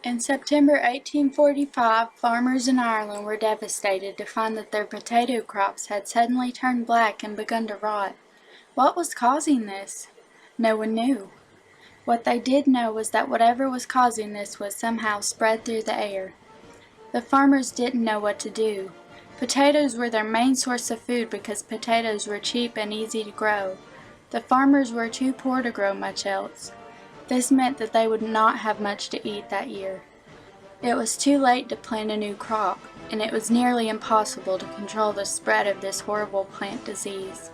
In September 1845, farmers in Ireland were devastated to find that their potato crops had suddenly turned black and begun to rot. What was causing this? No one knew. What they did know was that whatever was causing this was somehow spread through the air. The farmers didn't know what to do. Potatoes were their main source of food because potatoes were cheap and easy to grow. The farmers were too poor to grow much else. This meant that they would not have much to eat that year. It was too late to plant a new crop, and it was nearly impossible to control the spread of this horrible plant disease.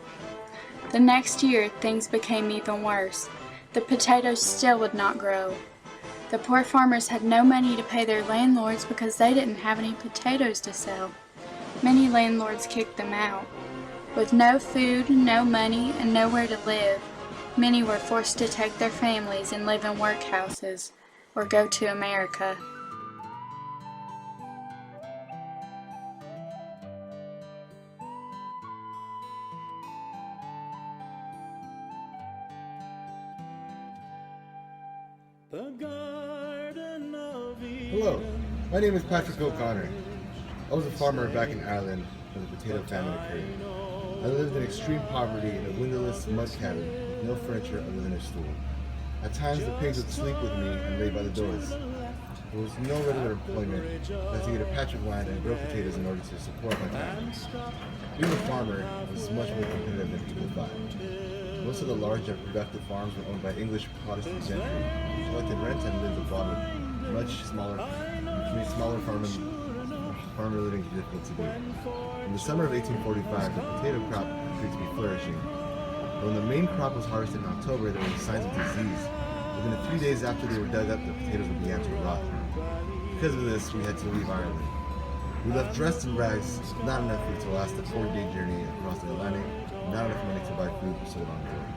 The next year, things became even worse. The potatoes still would not grow. The poor farmers had no money to pay their landlords because they didn't have any potatoes to sell. Many landlords kicked them out. With no food, no money, and nowhere to live, many were forced to take their families and live in workhouses or go to America. Hello, my name is Patrick O'Connor. I was a farmer back in Ireland when the potato famine occurred. I lived in extreme poverty in a windowless mud cabin with no furniture other than a stool. At times the pigs would sleep with me and lay by the doors. There was no regular employment. I had to get a patch of land and grow potatoes in order to support my family. Being a farmer was much more competitive than people thought. Most of the large and productive farms were owned by English Protestant gentry, who collected rent and lived abroad with much smaller, which made smaller farmer living difficult to do. In the summer of 1845, the potato crop appeared to be flourishing. But when the main crop was harvested in October, there were signs of disease. Within a few days after they were dug up, the potatoes began to rot. Because of this, we had to leave Ireland. We left dressed in rags, not enough food to last a 4-day journey across the Atlantic, and not enough money to buy food sold on board.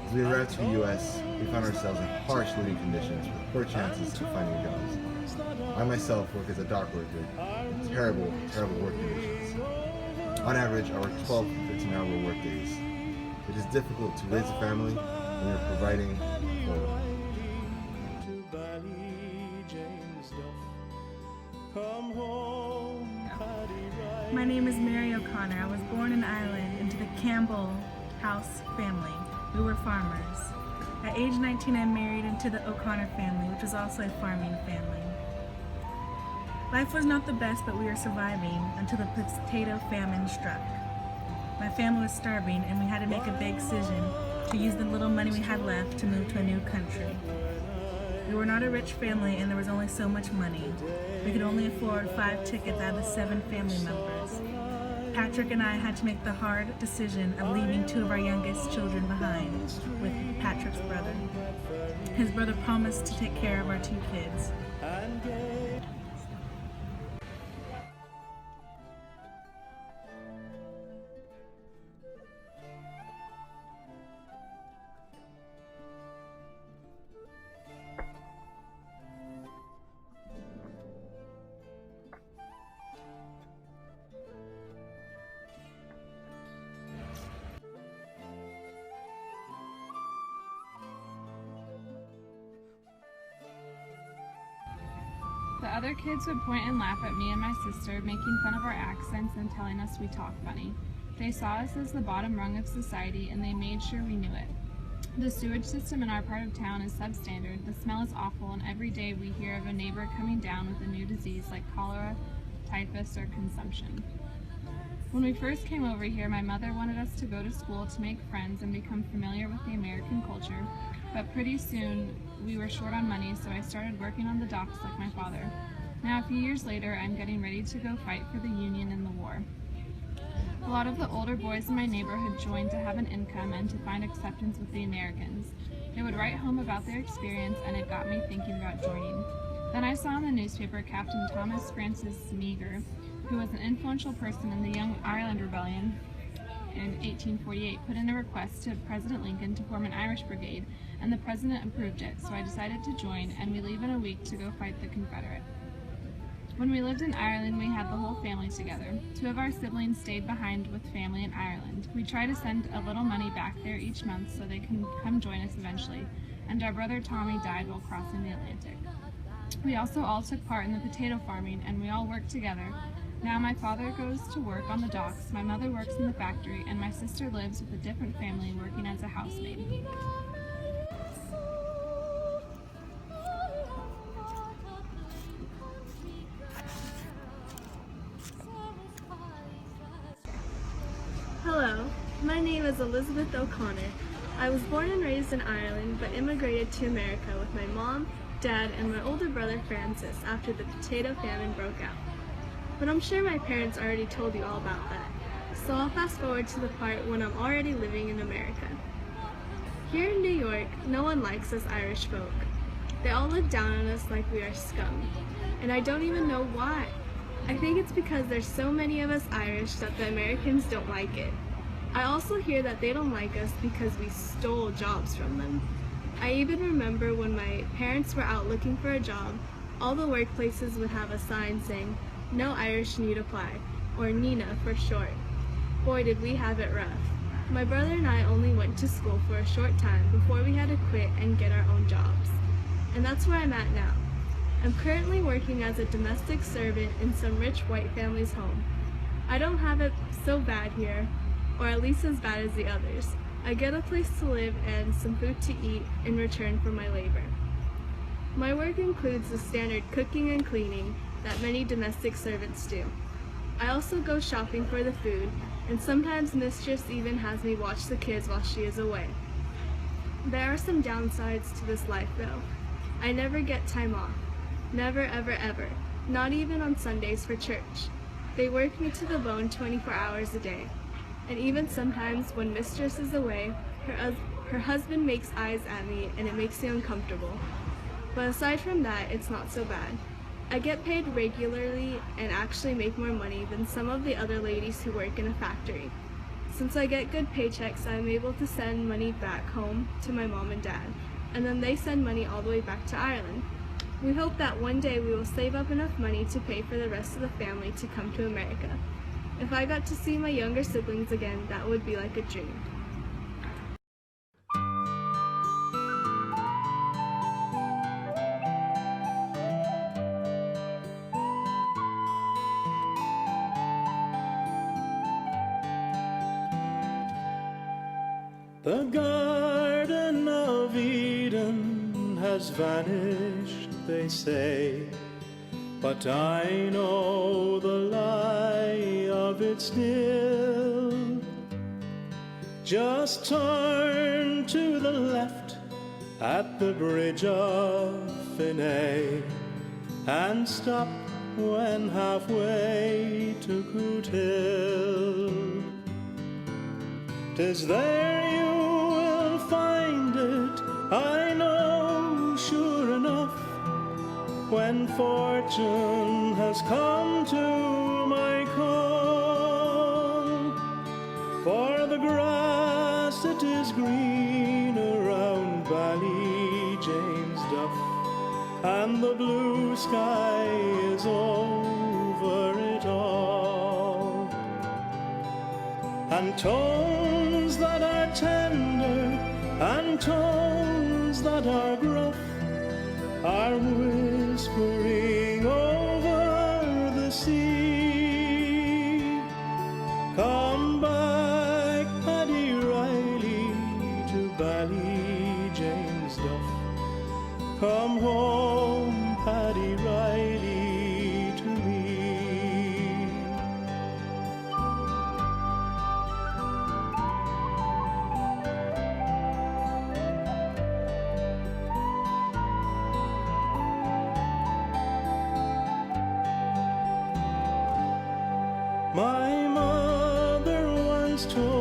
As we arrived to the U.S., we found ourselves in harsh living conditions with poor chances of finding jobs. I myself work as a dock worker in terrible, terrible work conditions. On average, I work 12 to 15-hour work days. It is difficult to raise a family when you're providing for them. My name is Mary O'Connor. I was born in Ireland into the Campbell House family. We were farmers. At age 19, I married into the O'Connor family, which was also a farming family. Life was not the best, but we were surviving until the potato famine struck. My family was starving, and we had to make a big decision to use the little money we had left to move to a new country. We were not a rich family, and there was only so much money. We could only afford 5 tickets out of the 7 family members. Patrick and I had to make the hard decision of leaving 2 of our youngest children behind with Patrick's brother. His brother promised to take care of our 2 kids. The other kids would point and laugh at me and my sister, making fun of our accents and telling us we talk funny. They saw us as the bottom rung of society, and they made sure we knew it. The sewage system in our part of town is substandard, the smell is awful, and every day we hear of a neighbor coming down with a new disease like cholera, typhus, or consumption. When we first came over here, my mother wanted us to go to school to make friends and become familiar with the American culture, but pretty soon we were short on money, so I started working on the docks like my father. Now, a few years later, I'm getting ready to go fight for the Union in the war. A lot of the older boys in my neighborhood joined to have an income and to find acceptance with the Americans. They would write home about their experience, and it got me thinking about joining. Then I saw in the newspaper Captain Thomas Francis Meagher, who was an influential person in the Young Ireland Rebellion in 1848, put in a request to President Lincoln to form an Irish brigade, and the president approved it, so I decided to join, and we leave in a week to go fight the Confederate. When we lived in Ireland, we had the whole family together. 2 of our siblings stayed behind with family in Ireland. We try to send a little money back there each month so they can come join us eventually, and our brother Tommy died while crossing the Atlantic. We also all took part in the potato farming, and we all worked together. Now my father goes to work on the docks, my mother works in the factory, and my sister lives with a different family working as a housemaid. Hello, my name is Elizabeth O'Connor. I was born and raised in Ireland but immigrated to America with my mom, dad, and my older brother Francis after the potato famine broke out. But I'm sure my parents already told you all about that, so I'll fast forward to the part when I'm already living in America. Here in New York, no one likes us Irish folk. They all look down on us like we are scum, and I don't even know why. I think it's because there's so many of us Irish that the Americans don't like it. I also hear that they don't like us because we stole jobs from them. I even remember when my parents were out looking for a job, all the workplaces would have a sign saying, "No Irish need apply," or NINA for short. Boy, did we have it rough. My brother and I only went to school for a short time before we had to quit and get our own jobs. And that's where I'm at now. I'm currently working as a domestic servant in some rich white family's home. I don't have it so bad here, or at least as bad as the others. I get a place to live and some food to eat in return for my labor. My work includes the standard cooking and cleaning that many domestic servants do. I also go shopping for the food, and sometimes Mistress even has me watch the kids while she is away. There are some downsides to this life though. I never get time off. Never, ever, ever. Not even on Sundays for church. They work me to the bone 24 hours a day. And even sometimes when Mistress is away, her husband makes eyes at me and it makes me uncomfortable. But aside from that, it's not so bad. I get paid regularly and actually make more money than some of the other ladies who work in a factory. Since I get good paychecks, I'm able to send money back home to my mom and dad, and then they send money all the way back to Ireland. We hope that one day we will save up enough money to pay for the rest of the family to come to America. If I got to see my younger siblings again, that would be like a dream. The Garden of Eden has vanished, they say, but I know the lie of it still. Just turn to the left at the bridge of Finney and stop when halfway to Coot Hill. 'Tis there you will find it, I know sure enough, when fortune has come to my call. For the grass it is green around Ballyjanesduff, and the blue sky is over it all. And tones that are tender and tones that are gruff are whispering over the sea. Come back, Paddy Riley, to Ballyjanesduff. Come home, Paddy Riley, to me. My mother once told